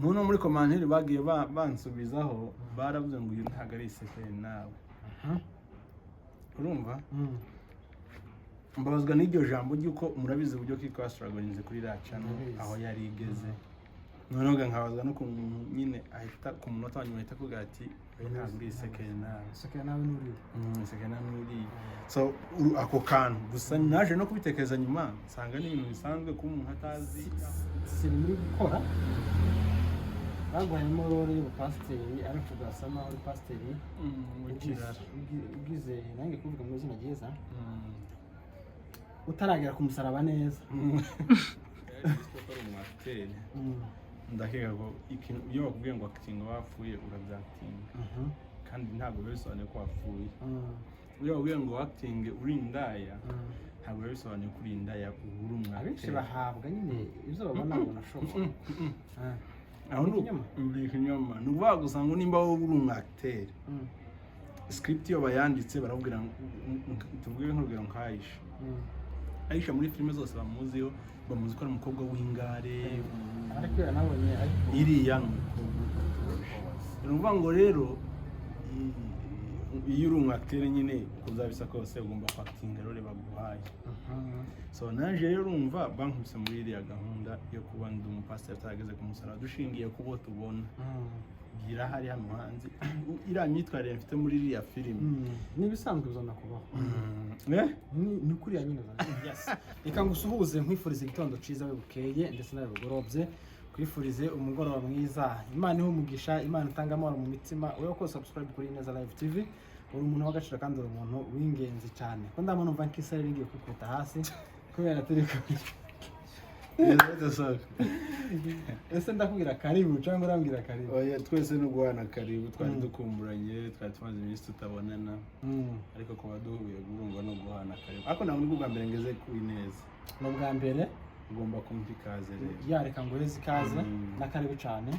None muri komanteri bagiye bansubizaho baravuze ngo uyu ntago ari isekere nawe. Urumva? Mbabazwa n'iryo jambo ry'uko murabizi uburyo kitwa struggling kuri racha aho yari igeze. Noneho nkabazwa no nyine ahita ku munota wa nyuma ahita kuvuga ati ntago uri isekere nawe. Isekere nawe n'uri. Isekere nawe n'uri. So ako kantu gusa naje no kubitekereza nyuma nsanga ni ibintu bisanzwe ko umuntu atazi siri muri gukora. Bagwanyemo role y'ubupasiteri ariko gasama uri pasiteri ugize nange kuvuga mu izina ryiza utaragera ku musaraba neza ndakeka ko iyo bakubwiye ngo acting wapfuye urabyatinga kandi ntabwo bisobanuye ko wapfuye iyo bakubwiye ngo acting uri indaya ntabwo bisobanuye ko uri indaya uri umwateri abenshi bahabwa nyine ibyo babona ngo nashoboye aho uri ikinyoma ni ukuvuga gusa ngo nimba wowe uri umwateri script iyo bayanditse barakubwira tuvuge nk'urugero nka Aisha muri filime zose bamuziho bamuzi ko ari umukobwa w'ingare ariko nabonye iriya ni ukuvuga ngo rero iyo uri umwateri nyine kuzabisa kose ugomba kwakitinga role baguhaye so naje rero urumva bankubise muri iriya gahunda yo kuba ndi umupasiteri utageze ku musaraba dushingiye ku bo tubona birahari hano hanze iriya myitwarire mfite muri iriya filime n'ibisanzwe bizana kubaho ni kuriya nyine reka ngusuhuze nkwifuriza igitondo cyiza we bukeye ndetse nawe bugorobye kwifurize umugoroba mwiza Imana iho umugisha Imana itanga amahoro mu mitima wowe ko subscribe kuri Neza Live TV uri umuntu w'agaciro kandi uri umuntu w'ingenzi cyane ko ndabona umva nk'isari rigiye kwikubita hasi kubera turi ese ndakubwira karibu cyangwa urambwira karibu oya twese no guhana karibu twari dukumburanye twari tumaze iminsi tutabonana ariko kuba duhuye urumva no guhana karibu ariko ntabwo nibwo bwa mbere ngeze kuri Neza no bwa mbere ugomba kumva ikaze rero yareka ngo ureze ikaze na karibu cyane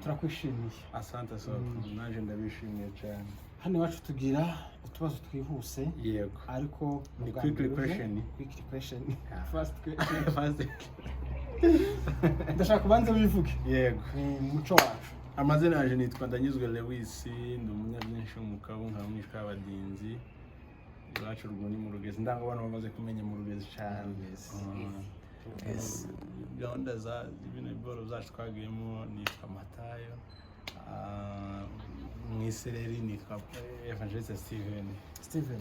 turakwishimiye asante so naje ndabishimiye cyane hano iwacu tugira utubazo twihuse yego ariko ni quick question fast ndashaka kubanza wivuge yego umuco wacu amazina yaje nitwa Ndanyuzwe Lewis ndi umunyabyinshi w'umukabo nka mwishwa y'abadinzi iwacu rwo ni mu Rugezi ndanga abantu bamaze kumenya mu Rugezi cyane gahunda za ibintu boro zacu twagiyemo nitwa Matayo mwisereri nitwa Evangeliste Steven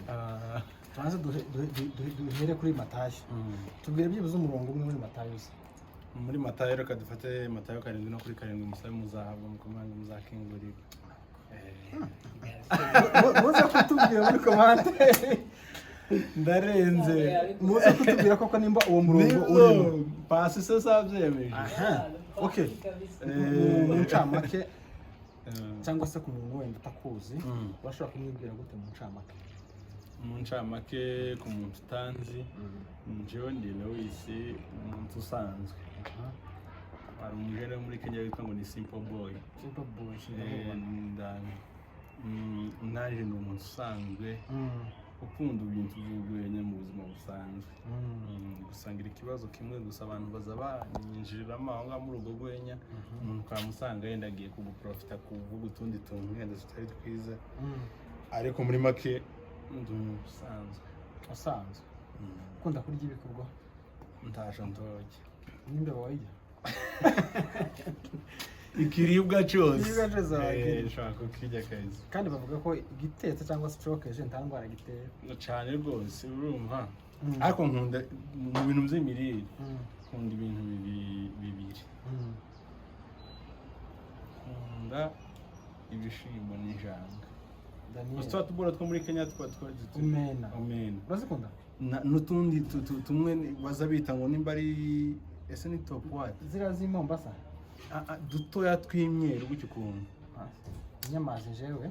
turaza duhere kuri Matayo tubwire byibuze umurongo umwe muri Matayo muri Matayo reka dufate Matayo 7 no kuri 7 musabe muzahabwa mukomanga muzakingurira muza kutubwira muri komante ndarenze muza kutubwira koko nimba uwo murongo urimo pasi se savyemeje okay muncamake cyangwa se ku muntu wenda utakuzi bashobora kumwibwira gute mu ncamake ku muntu utanzi njyewe ndi Lewis umuntu usanzwe hari umujene muri Kenya witwa ngo ni Simple Boy naje ni umuntu usanzwe ukunda ibintu by'urwenya mu buzima busanzwe gusangira ikibazo kimwe gusa abantu baza banyinjiriramo aho ngaho muri ubwo rwenya umuntu ukamusanga yenda agiye kuguprofita kuvuga utundi tuntu wenda tutari twiza ariko muri make ndi umuntu usanzwe ukunda kurya ibikorwa ntasha ntoke n'imbeba wayijya ikiribwa cyose ushaka kukirya kazi kandi bavuga ko igitetse cyangwa se cokeje nta ndwara gitera cyane rwose urumva ariko nkunda mu bintu by'imirire nkunda ibintu bibiri nkunda ibishimbo n'ijanga gusa tubura two muri Kenya omena urazikunda n'utundi tumwe baza bita ngo nimba ari ese ni top what zira zi Mombasa dutoya tw'imyeru gutyo ukuntu inyamazi jewe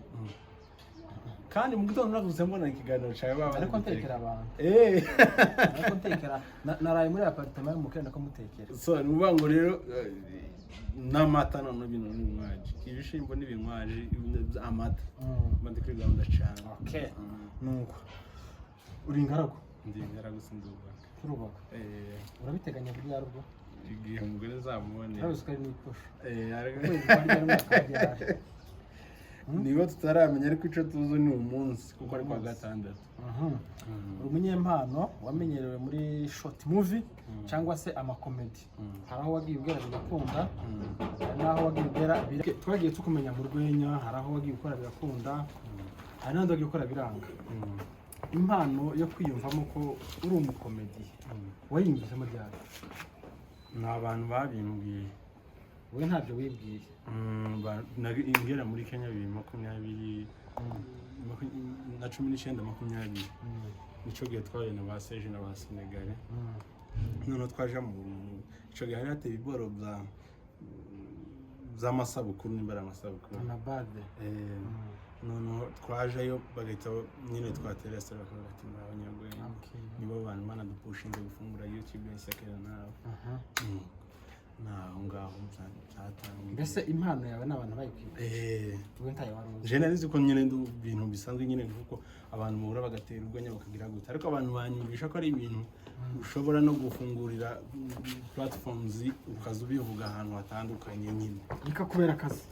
kandi mu gitondo navuze mbona ikiganiro cyawe baba ariko ntekera abantu ariko ntekera naraye muri apartment y'umukenda ko mutekera so nuvuga ngo rero n'amata none bino n'ibinywaji ibishimbo n'ibinywaji amata mandi kuri gahunda cyane okay nuko uri ingaragu ndi ingaragu sindubaka urubaka urabiteganya kuri yarubwo igihe umugore zamubonera Urabizi ko ari n'ikosha. niba tutaramenya ariko icyo tuzi ni umunsi kuko ari kwa gatandatu. Uri umunyempano wamenyerewe muri short movie cyangwa se amakomedi. Hari aho wagiye ubwira bigakunda, hari n'aho wagiye ubwira twagiye tukumenya mu rwenya, hari aho wagiye ukora bigakunda, hari n'ahandi wagiye ukora biranga. Impano yo kwiyumvamo ko uri umukomedi wayiyumvishemo ryari? ni abantu babimbwiye, wowe ntabyo wibwiye. ingera muri Kenya 2020 na 19-20 nico gihe twahuye na ba Serge na ba Senegal. None twaje mu ico gihe hari hateye iboro z'amasabukuru n'imbara amasabukuru Amabade. none twajeyo bagahita nyine twaterese bakagati n'abanyarwenya nibo bantu bana dupushinze gufungura YouTube Isekera nawe. naho ngaho cyatanga. Mbese impano yawe n'abantu bayikwiye? Wowe ntayo waruzi? Je narizi ko nyine ibintu bisanzwe nyine kuko abantu muhura bagatera urwenya bakagira gute, ariko abantu banyumvisha ko ari ibintu ushobora no gufungurira platforms ukaza ubivuga ahantu hatandukanye nyine bikakubera akazi.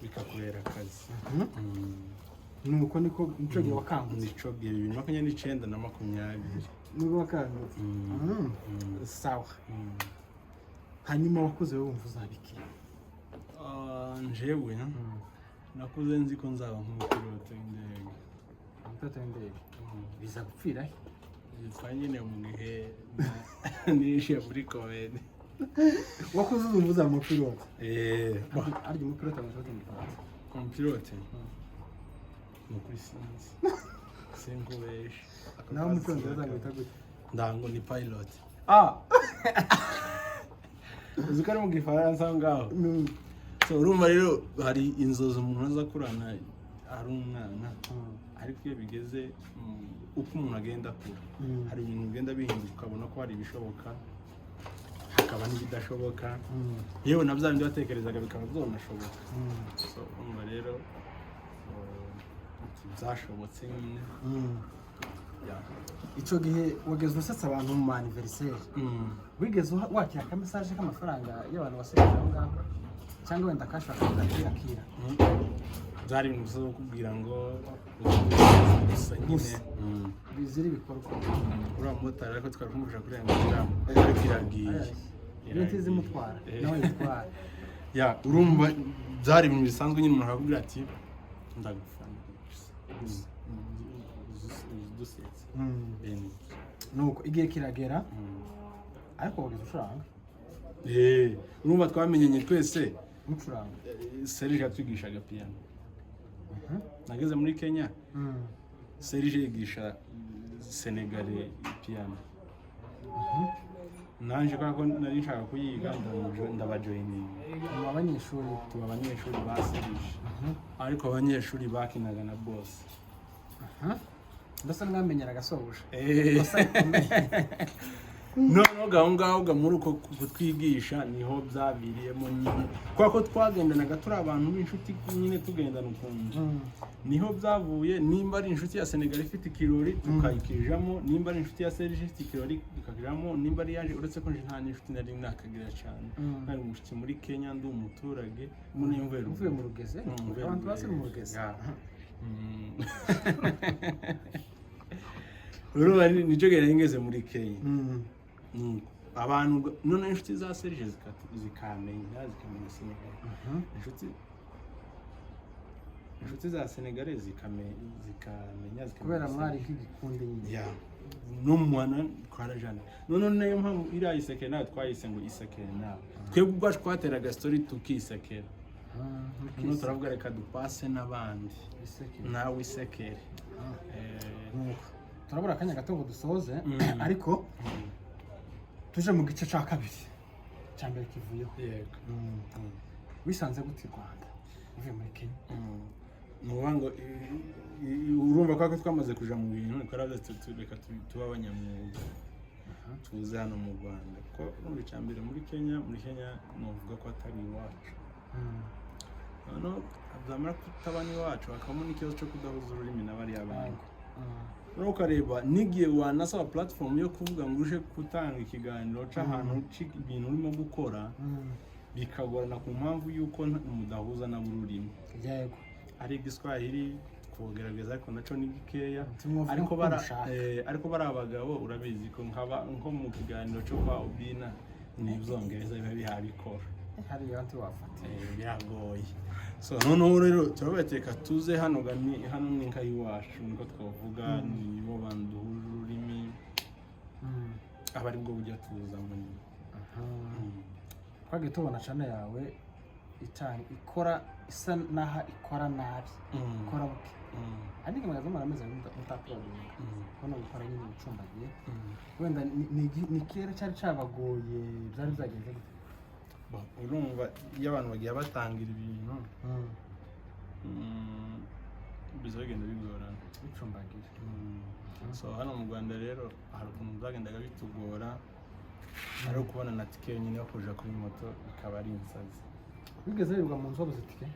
Nuko niko nico gihe wakangutse? Nico gihe 2019 na 20. Nibo wakangutse? Sawa. Hanyuma wakuze wumva uzabiki? Njewe nakuze nzi ko nzaba nk'umupilote w'indege. Umupilote w'indege? Biza gupfira he? Yitwa nyine mu gihe nishe muri komedi. Wakuze uzumva uzaba umupilote? Arya umupilote amushaka igifaransa? Umupilote? Nukuri sinzi. Sinkubeshe. Nawe umupilote azamwita gute? Ndango ni pilot. uzi ko ari mu gifaransa ngaho. So urumva rero hari inzozi umuntu azakurana ari umwana, ariko iyo bigeze uko umuntu agenda akura hari ibintu bigenda bihinduka ukabona ko hari ibishoboka hakaba n'ibidashoboka, yewe na bya bindi watekerezaga bikaba byonashoboka. So urumva rero byashobotse nyine. Icyo gihe wageze usetsa abantu mu anniversaire, wigeze wakira ka message k'amafaranga y'abantu wasekeje aho ngaho cyangwa wenda kashaka kuzakira? Byari ibintu bisoza kubwira ngo gusa nyine bizira ibikorwa. uriya mumotari ariko twari kumufasha kuri Instagram ariko iragiye ibintu zimutwara nawe yitwara. urumva byari ibintu bisanzwe nyine umuntu akubwira ati ndagufana dusetse. Nuko igihe kiragera ariko wageze ucuranga? urumva twamenyanye twese mucuranga. Serge yatwigishaga piano. Nageze muri Kenya Serge yigisha Senegal piano. Nanje kako nari nshaka kuyiga ndabajoininga. Mu abanyeshuri tuba abanyeshuri ba Serge ariko abanyeshuri bakinaga na boss. Ndasa mwamenyera gasobuja. Noneho gahungaho muri uko kutwigisha niho byaviriyemo nyine kwa ko twagendanaga turi abantu b'inshuti nyine tugendana ukuntu niho byavuye. Nimba ari inshuti ya Senegal ifite ikirori tukayikijamo, nimba ari inshuti ya Serge ifite ikirori tukakijamo, nimba ari yaje uretse ko nta n'inshuti nari nakagira cyane nari umushyitsi muri Kenya ndi umuturage muri Mvero uvuye mu Rugeze. Abantu base mu Rugeze urumva nicyo gihe ngeze muri Kenya. Abantu none inshuti za Serge zikamenya Senegal. Inshuti za Senegal zikamenya kubera mwari nk'igikundi nyine. N'umwana twarajana none nayo mpamvu iriya Isekera nawe twayise ngo Isekera nawe twebwe ubwacu twateraga story tukisekera. None turavuga reka dupase n'abandi nawe Isekere. Turabura akanya gato ngo dusoze ariko tuje mu gice cya kabiri cya mbere kivuyeho. Wisanze gute Rwanda uvuye muri Kenya? Ngo urumva ko twamaze kuja mu bintu twaraze reka tuba abanyamwuga tuze hano mu Rwanda ko urumva icya mbere muri Kenya novuga ko atari iwacu. None byamara kutabana iwacu hakabamo n'ikibazo cyo kudahuza ururimi n'abari abantu. noneho ukareba n'igihe wanasaba platform yo kuvuga ngo uje gutanga ikiganiro c'ahantu c'ibintu urimo gukora bikagorana ku mpamvu y'uko mudahuza na bururimi yego ari igiswahili kugerageza ariko naco ni gikeya ariko ariko bari abagabo urabizi ko nko mu kiganiro cyo kwa Obina ni ibyongereza biba bihabikora hari yanti wafata biragoye so noneho rero turabateka tuze hano ni nka iwacu niko twavuga nibo banduhuje ururimi aba ari bwo bujya tuza muri twagiye tubona channel yawe ikora isa naha ikora nabi ikora buke ariko magazo marameze mutaproduce kono gukora nyine bicumbagiye wenda ni kera cyari cabagoye byari byagenze gute urumva iyo abantu bagiye batangira ibintu bizagenda bigorana bicumbagiye so hano mu Rwanda rero hari ukuntu byagendaga bitugora ari ukubona na tike nyine yo kuja kuri moto ikaba ari insazi bigeze birirwa mu nzu wabuze tike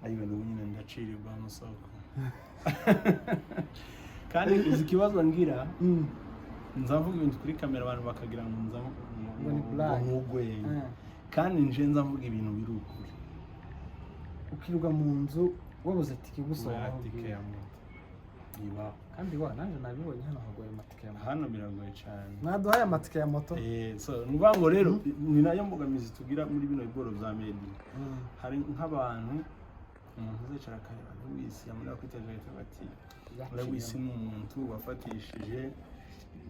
ayiwe n'ubu nyine ndacirirwa amasoko kandi uzi ikibazo ngira nzavuga ibintu kuri kamera abantu bakagira ngo nk'ugwenya kandi nje nzavuga ibintu biri ukuri ukirirwa mu nzu wabuze tike gusa tike ya moto iba kandi nanjye nabibonye hano hagoye amatike ya moto hano biragoye cyane mwaduhaye amatike ya moto so nubango rero ni nayo mbogamizi tugira muri bino bigoro bya media hari nk'abantu umuntu uzicara akareba Lewis yamara kwitegereza bati Lewis ni umuntu wafatishije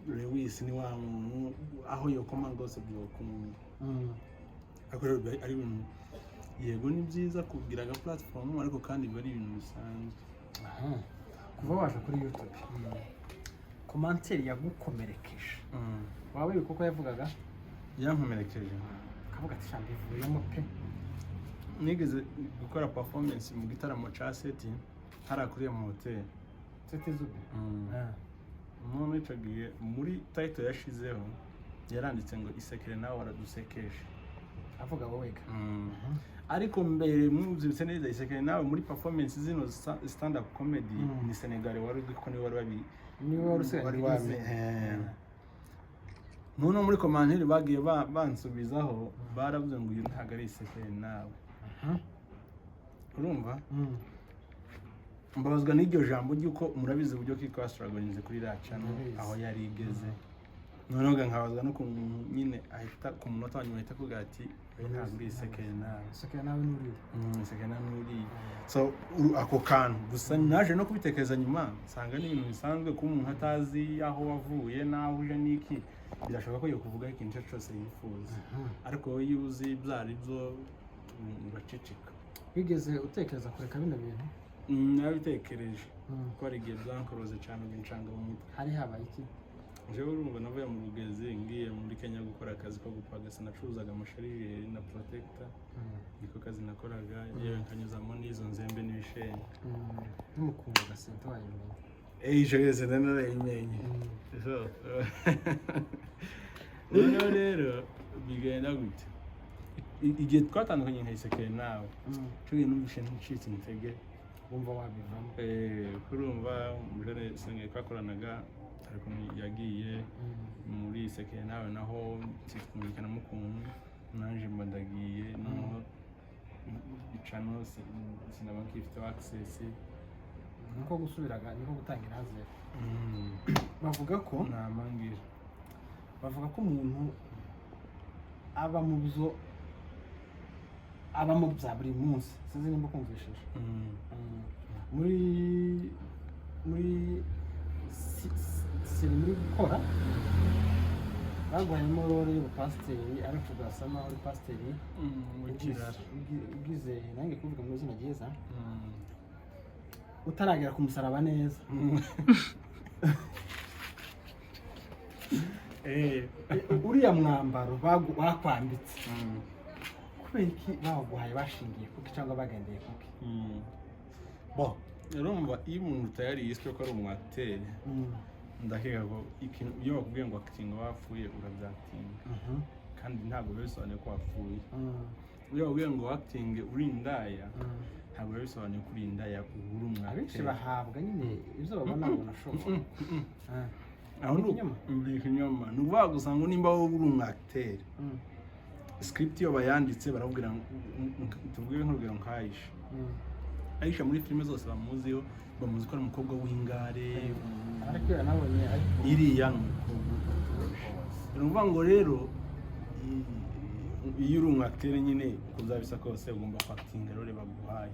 Lewis ni wa muntu aho yokoma ngose byokumva ariko ari ibintu yego ni byiza kugira aga platform ariko kandi bari ibintu bisanzwe kuva waje kuri YouTube commentaire yagukomerekeje wawe bikuko yavugaga yankomerekeje kavuga ati shambi vuyemo pe nigeze gukora performance mu gitaramo ca seti harakuriye mu hotel seti zubi umuntu icagiye muri title yashizeho yaranditse ngo isekere nawe waradusekeje avuga wowega ariko mbere mwuzibitse neza isekere nawe muri performance zino stand up comedy ni Senegal wari ko ni wari wabi ni wari wabi none muri commentaire bagiye bansubizaho baravuze ngo uyu ntago ari isekere nawe urumva mbabazwa n'iryo jambo ryuko murabizi uburyo kiko strugglinze kuri channel aho yari igeze noneho nkabazwa no nyine ahita ku munota wanyuma ahita kuvuga ati ntabwo uri isekere nawe nuri so ako kantu gusa naje no kubitekereza nyuma nsanga ni ibintu bisanzwe ko umuntu atazi aho wavuye naho uje niki birashoboka ko yo kuvuga ikintu cyose yifuza ariko iyo uzi byari byo uracicika wigeze utekereza kureka bino bintu nabitekereje ko ari igihe byankoroze cyane bincanga mu mutwe hari habaye iki jewe urumva navuye mu Rugezi ngiye muri Kenya gukora akazi ko gupagasa nacuruzaga amasharijeri na protector niko kazi nakoraga yewe nkanyuzamo n'izo nzembe n'ibishenyi n'umukungu gasente wayimenye jogeze narayimenye so rero bigenda gute igihe twatandukanye nka isekere nawe cyo numvishe ncitse intege wumva wabivamo kurumva mujane senge twakoranaga ariko yagiye muri isekere nawe naho twumvikana mukuntu nanje mbandagiye no channel sinaba nkifite access nko gusubiraga niko gutangira hazera bavuga ko namangira bavuga ko umuntu aba mu byo aba mu bya buri munsi sinzi nimba kumvishije muri gukora bagwanyemo role y'ubupasiteri ariko ugasa naho uri pasiteri ugize nange kuvuga mu izina ryiza utaragera ku musaraba neza uriya mwambaro bakwambitse kubera iki baguhaye bashingiye kuki cyangwa bagendeye kuki urumva iyo umuntu utayari yiswe ko ari umwateri ndakeka ko iyo bakubwiye ngo acting wapfuye urabyatinga kandi ntabwo bisobanuye ko wapfuye iyo bakubwiye ngo acting uri indaya ntabwo biba bisobanuye kurinda yakugura umwaka abenshi bahabwa nyine ibyo babona banashoboye aho ni ikinyoma ni ukuvuga gusa ngo nimba wowe uri umwakiteri script iyo bayanditse barabwira tuvuge nk'urugero nka Aisha muri filime zose bamuziho bamuzi ko ari umukobwa w'ingare ariko nabonye iriya ni ukuvuga ngo rero iyo uri umwakiteri nyine uko uzabisa kose ugomba kwakitinga rero baguhaye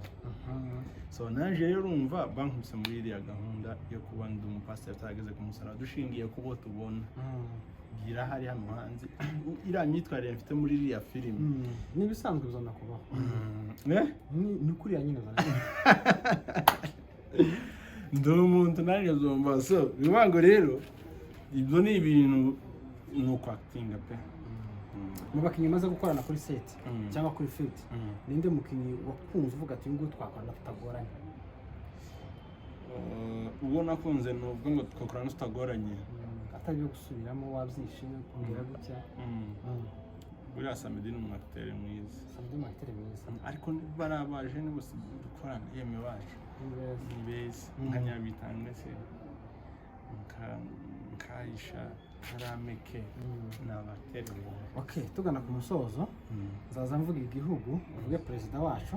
so naje rero urumva bankubise muri iriya gahunda yo kuba ndi umupasiteri utageze ku musaraba dushingiye ku bo tubona birahari hano hanze iriya myitwarire mfite muri iriya filime n'ibisanzwe bizana kubaho ni kuriya nyine ndi umuntu nanjye zomba so bivuga ngo rero ibyo ni ibintu ni ukwakitinga pe mu bakinnyi umaze gukorana kuri seti cyangwa kuri fiti ninde mukinnyi wakunze uvuga ati uyu nguyu twakorana tutagoranye ubwo nakunze ni ubwo ngo twakorana tutagoranye atari byo gusubiramo wabyishimiye kumbwira gutya buriya Samedi ni umwakiteri mwiza ariko barabaje ni bose dukorana yemwe bacu ni beza nka Nyabitanga se Aisha Karameke ni abakiteri okay tugana ku musozo nzaza mvuga igihugu mvuge perezida wacu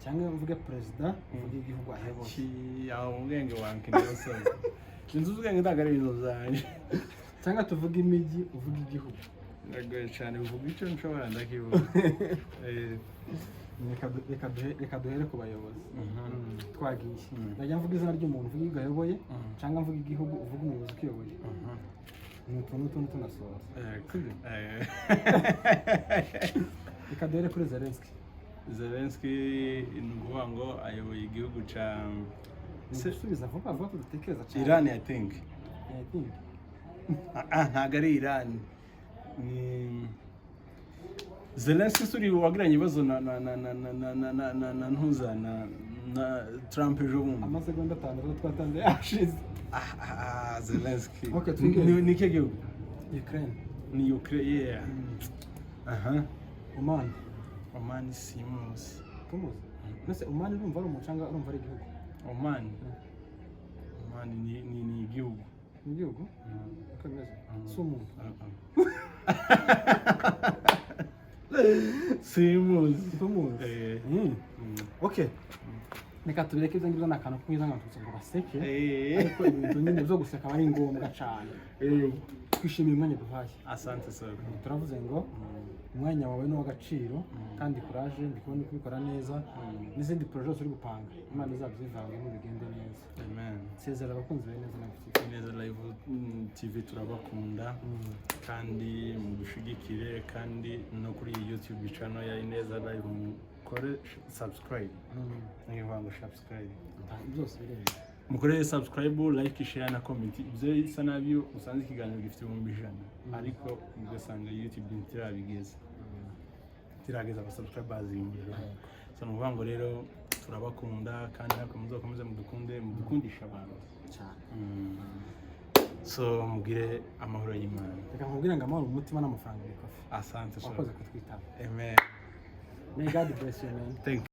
cyangwa mvuge perezida mvuge igihugu ayoboye aho ubwenge wanjye nose inzu ubwenge ndagara ibintu zanje cyangwa tuvuge imijyi uvuge igihugu ndagoye cyane uvuga icyo nshobora ndakivuga reka duhere ku bayobozi twagiye ndajya mvuga izina ry'umuntu uvuga igihugu ayoboye cyangwa mvuga igihugu uvuga umuyobozi ukiyoboye ni utuntu tunasoza reka duhere kuri Zelensky ni ukuvuga ngo ayoboye igihugu cya gusubiza vuba vuba tudatekereza cyane Iran I think ntabwo ari Iran ni Zelensky suri wagiranye ibibazo na ntuza na Trump ejo bundi amasegonda 5 twatanze yashize Zelensky ni ke gihugu Ukraine ni Ukraine Oman Simus nese Oman urumva ari umucanga urumva ari igihugu Oman ni igihugu igihugu kameze sumu Simus okay reka tubireke ibyo ngibyo n'akantu kwiza nkatutse ngo baseke ariko ibintu nyine byo guseka aba ari ngombwa cyane twishimiye umwanya duhaye asante sana turavuze ngo umwanya wawe ni uw'agaciro kandi kuraje ndi kubona kubikora neza n'izindi poroje zose uri gupanga imana izabyivangemo bigende neza amen sezera abakunzi be neza live TV turabakunda kandi mudushigikire kandi no kuri YouTube channel ya Ineza Live mukore subscribe ngo subscribe byose bireba mukore subscribe like share na comment ibyo isa nabyo usanze ikiganiro gifite 100 ariko ugasanga YouTube ntirabigeza aba subscribers imbere so nuvuga ngo rero turabakunda kandi nako muzakomeza mudukundisha abantu cyane so mugire amahoro y'Imana reka nkubwire ngo amahoro umutima n'amafaranga bikofi asante wakoze kutwitaba amen may God bless you man thank